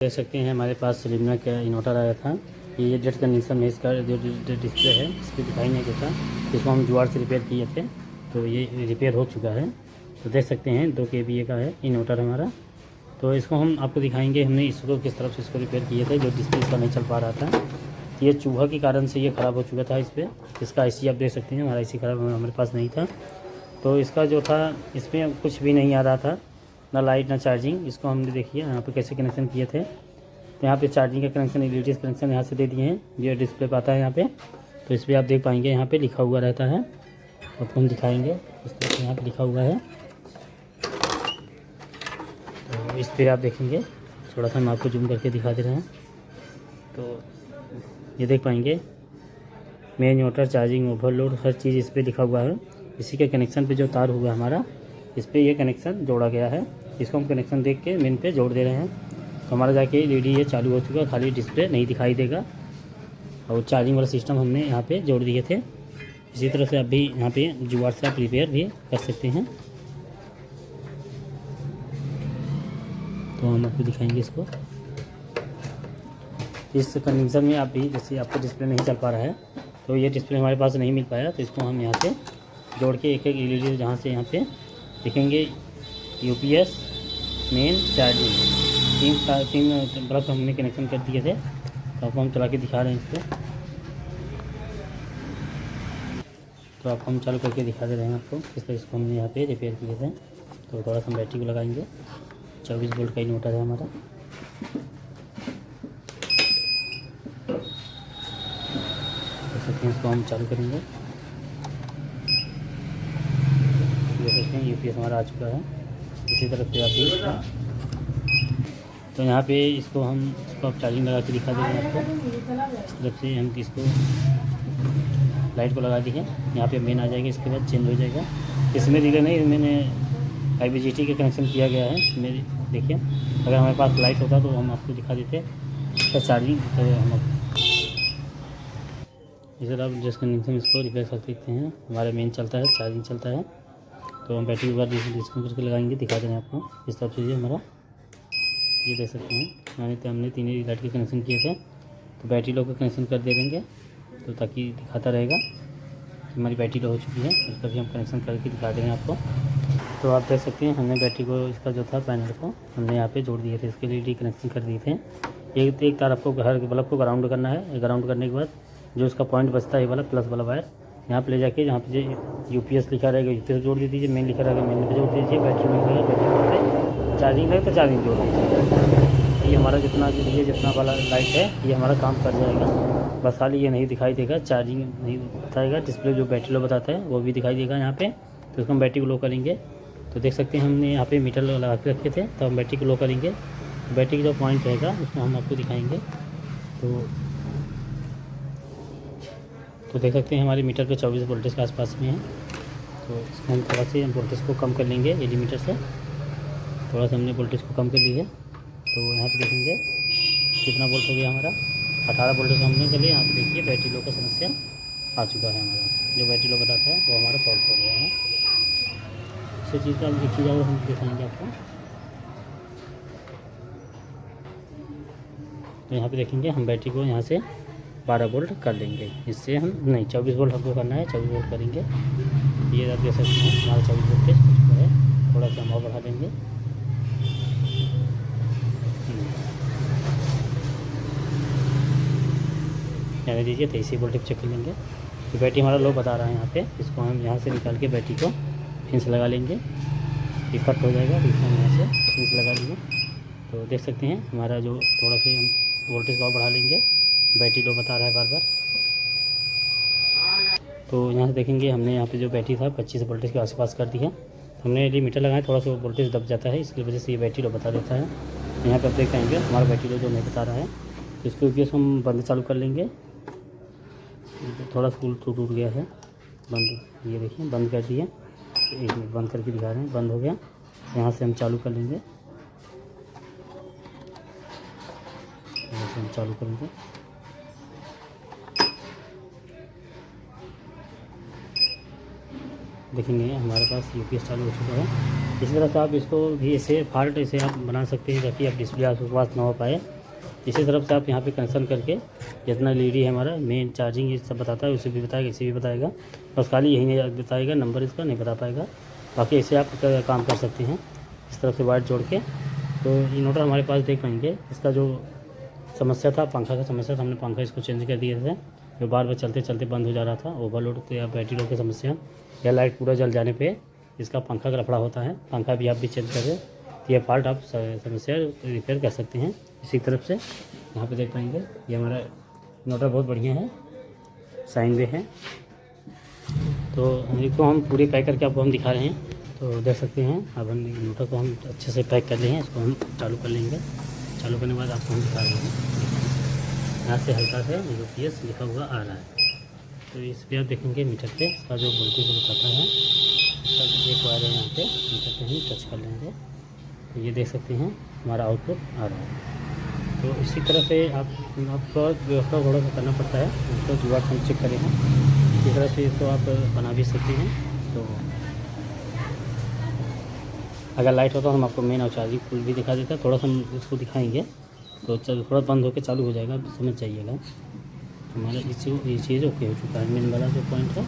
देख सकते हैं हमारे पास लिम्ना का इन्वर्टर आया था। ये डेट कंडीशन में इसका जो डिस्प्ले है इस पर दिखाई नहीं देता। इसको हम जुगाड़ से रिपेयर किए थे तो ये रिपेयर हो चुका है। तो देख सकते हैं 2 kVA का है इन्वर्टर हमारा। तो इसको हम आपको दिखाएंगे हमने इसको किस तरफ से इसको रिपेयर किए थे। जो डिस्प्ले इसका नहीं चल पा रहा था, ये चूहा के कारण से ये ख़राब हो चुका था। इस पर इसका IC आप देख सकते हैं, हमारा IC ख़राब हमारे पास नहीं था। तो इसका जो था इसमें कुछ भी नहीं आ रहा था, ना लाइट ना चार्जिंग। इसको हमने देखिए यहाँ पे कैसे कनेक्शन किए थे। तो यहाँ पे चार्जिंग का कनेक्शन, LED कनेक्शन यहाँ से दे दिए हैं। ये डिस्प्ले पे आता है यहाँ पे। तो इस पर आप देख पाएंगे यहाँ पे लिखा हुआ रहता है। और हम दिखाएंगे इस तरह से यहाँ पे लिखा हुआ है। तो इस पर आप देखेंगे, थोड़ा सा हम आपको जूम करके दिखा दे रहे हैं। तो ये देख पाएंगे मेन मोटर, चार्जिंग, ओवरलोड, हर चीज़ इस पर लिखा हुआ है। इसी के कनेक्शन पे जो तार हुआ हमारा, इस पर ये कनेक्शन जोड़ा गया है। इसको हम कनेक्शन देख के मेन पे जोड़ दे रहे हैं। तो हमारा जाके LED ये चालू हो चुका है, खाली डिस्प्ले नहीं दिखाई देगा। और चार्जिंग वाला सिस्टम हमने यहाँ पे जोड़ दिए थे। इसी तरह से आप भी यहाँ पे जुगाड़ से आप रिपेयर भी कर सकते हैं। तो हम आपको दिखाएंगे इसको। इस कंडीशन में आप भी, जैसे आपको डिस्प्ले नहीं चल पा रहा है तो ये डिस्प्ले हमारे पास नहीं मिल पाया, तो इसको हम यहाँ से जोड़ के एक LED जहाँ से यहाँ पे दिखेंगे UPS, मेन, चार्जिंग, तीन बल्ब हमने कनेक्शन कर दिए थे। तो आपको हम चला के दिखा रहे हैं इसको। तो आपको हम चालू करके दिखा दे रहे हैं आपको किस तरह इसको हमने यहाँ पे रिपेयर किए थे। तो थोड़ा सा हम बैटरी को लगाएंगे। 24 वोल्ट का इन्वर्टर है हमारा। देख सकते हैं, इसको हम चालू करेंगे। देख सकते हैं UPS हमारा आ चुका है। इसी तरह से आप तो यहाँ पे इसको आप चार्जिंग लगा के दिखा देंगे आपको। इस तरफ से हम इसको लाइट को लगा दिए। यहाँ पे मेन आ जाएगा, इसके बाद चेंज हो जाएगा। इसमें रिले नहीं, मैंने IBGT के कनेक्शन किया गया है मेरी। देखिए, अगर हमारे पास लाइट होता तो हम आपको दिखा देते इसका चार्जिंग। तो हम इस तरह जिस कनेक्शन इसको रिपेयर कर सकते हैं। हमारा मेन चलता है, चार्जिंग चलता है। तो हम बैटरी के बाद डिस्कनेक्ट करके लगाएंगे, दिखा देंगे आपको। इस तरफ से ये हमारा, ये देख सकते हैं हमने 3 लाइट के कनेक्शन किए थे। तो बैटरी लो का कनेक्शन कर दे देंगे, तो ताकि दिखाता रहेगा हमारी बैटरी लो हो चुकी है। उसका भी हम कनेक्शन करके दिखा देंगे आपको। तो आप देख सकते हैं हमने बैटरी को, इसका जो था पैनल को हमने यहाँ पे जोड़ दिए थे। इसके लिए LED कनेक्शन कर दिए थे। एक तार आपको घर के बल्ब को ग्राउंड करना है। ग्राउंड करने के बाद जो इसका पॉइंट बचता है वाला प्लस वाला वायर, यहाँ पे ले जाके जहाँ पे UPS लिखा रहेगा UPS जोड़ दे दीजिए, मेन लिखा रहेगा मेन पे जोड़ दीजिए, बैटरी में बैटरी पे चार्जिंग लगे तो चार्जिंग जोड़ दीजिए। ये हमारा जितना वाला लाइट है ये हमारा काम कर जाएगा। बस खाली ये नहीं दिखाई देगा, चार्जिंग नहीं बताएगा। डिस्प्ले जो बैटरी लो बताता है वो भी दिखाई देगा यहाँ पे। तो इसको हम बैटरी को लो करेंगे। तो देख सकते हैं हमने यहाँ पे मीटर लगा के रखे थे। तो हम बैटरी को लो करेंगे। बैटरी का जो पॉइंट रहेगा उसको हम आपको दिखाएंगे। तो देख सकते हैं हमारे मीटर पे 24 वोल्टेज के आसपास में है। तो इसको हम थोड़ा सा वोल्टेज को कम कर लेंगे LED मीटर से। थोड़ा सा हमने वोल्टेज को कम कर ली है। तो यहाँ पे देखेंगे कितना वोल्ट हो गया हमारा, 18 वोल्टेज हमने कर लिया। यहाँ पे देखिए बैटरी लो का समस्या आ चुका है हमारा। जो बैटरी लो बताता है वो हमारा सॉल्व हो गया है। इसी चीज़ का देखिए जाओ, हम दिखाएंगे आपको। तो यहाँ पे देखेंगे हम बैटरी को यहाँ से 12 वोल्ट कर लेंगे। इससे हम नहीं 24 वोल्ट हमको करना है, 24 वोल्ट करेंगे। ये आप देख सकते हैं हमारा 24 वोल्टेज हो चुका है। थोड़ा सा हम और बढ़ा देंगे। यहाँ दीजिए 23 वोल्टेज चेक कर लेंगे। तो बैटरी हमारा लो बता रहा है यहाँ पे। इसको हम यहाँ से निकाल के बैटरी को फिंस लगा लेंगे। ये कट हो जाएगा, तो इसको हम यहाँ से फिंस लगा लेंगे। तो देख सकते हैं हमारा जो थोड़ा से हम वोल्टेज और बढ़ा लेंगे। बैटरी लो बता रहा है बार बार। तो यहाँ से देखेंगे हमने यहाँ पे जो बैटरी था 25 वोल्टेज के आसपास कर दी है। हमने LED मीटर लगाया, थोड़ा सा वोल्टेज दब जाता है, इसकी वजह से ये बैटरी लो बता देता है। यहाँ पे आप देख पाएंगे हमारा बैटरी लो जो नहीं बता रहा है। तो इसको UPS हम बंद चालू कर लेंगे। थोड़ा सा टूट गया है, बंद, ये देखिए बंद कर दिए। एक मिनट बंद करके दिखा रहे हैं, बंद हो गया। यहाँ से हम चालू कर लेंगे। यहाँ से हम चालू करेंगे। देखेंगे हमारे पास UPS चालू हो चुका है। इसी तरह से आप इसको भी ऐसे फॉल्ट ऐसे आप बना सकते हैं ताकि आप डिस्प्ले आपके पास ना हो पाए। इसी तरफ से आप यहाँ पे कनेक्शन करके जितना LED है हमारा मेन चार्जिंग ये सब बताता है, उसे भी बताएगा, इसे भी बताएगा। बस खाली यही नहीं बताएगा, नंबर इसका नहीं बता पाएगा। बाकी ऐसे आप काम कर सकते हैं इस तरफ से वायर जोड़ के। तो इन्वर्टर हमारे पास देख पाएंगे, इसका जो समस्या था पंखा का समस्या था, हमने पंखा इसको चेंज कर दिए थे, जो बार बार चलते चलते बंद हो जा रहा था, ओवरलोड या बैटरी लोड की समस्या या लाइट पूरा जल जाने पे इसका पंखा का लफड़ा होता है। पंखा भी आप भी चेंज कर दें तो ये फॉल्ट आप समस्या रिपेयर कर सकते हैं। इसी तरफ से यहाँ पे देख पाएंगे ये हमारा इन्वर्टर बहुत बढ़िया है, साइन वे है। तो इसको हम पूरे पैक करके आपको हम दिखा रहे हैं, तो देख सकते हैं। अब हम इन्वर्टर को हम अच्छे से पैक कर लिए हैं, इसको हम चालू कर लेंगे। चालू करने के बाद आपको हम दिखा रहे हैं, यहाँ से हल्का से UPS लिखा हुआ आ रहा है। तो इस पर आप देखेंगे मीटर पे इसका जो वोल्टेज बताता है, इसका जो एक वायर है यहाँ पे मीटर पे हम टच कर लेंगे तो ये देख सकते हैं हमारा आउटपुट आ रहा है। तो इसी तरह से आपको व्यवस्था थोड़ा सा करना पड़ता है, उसको जुगाड़ हम चेक करेंगे। इसी तरह से इसको आप बना भी सकते हैं। तो अगर लाइट होता तो हम आपको मेन और चार्जिंग पुल भी दिखा देता, थोड़ा सा हम इसको दिखाएंगे तो थोड़ा बंद होकर चालू हो जाएगा, समझ जाइएगा। हमारा ये चीज़ ओके हो चुका है। मेन वाला जो पॉइंट है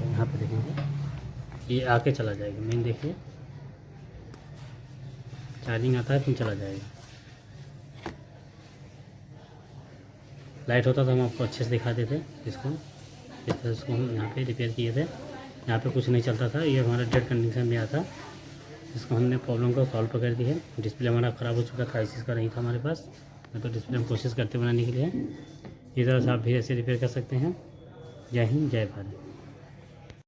यहाँ पे देखेंगे ये आके चला जाएगा। मेन देखिए चार्जिंग आता है फिर चला जाएगा। लाइट होता तो हम आपको अच्छे से दिखा देते इसको। इस तरह इसको हम यहाँ पे रिपेयर किए थे, यहाँ पे कुछ नहीं चलता था, ये हमारा डेड कंडीशन में आया था। इसको हमने प्रॉब्लम को सॉल्व कर दी है। डिस्प्ले हमारा ख़राब हो चुका था, IC का नहीं था हमारे पास, तो डिस्प्ले हम कोशिश करते बनाने के लिए। इस तरह से आप भी ऐसे रिपेयर कर सकते हैं। जय हिंद, जय भारत।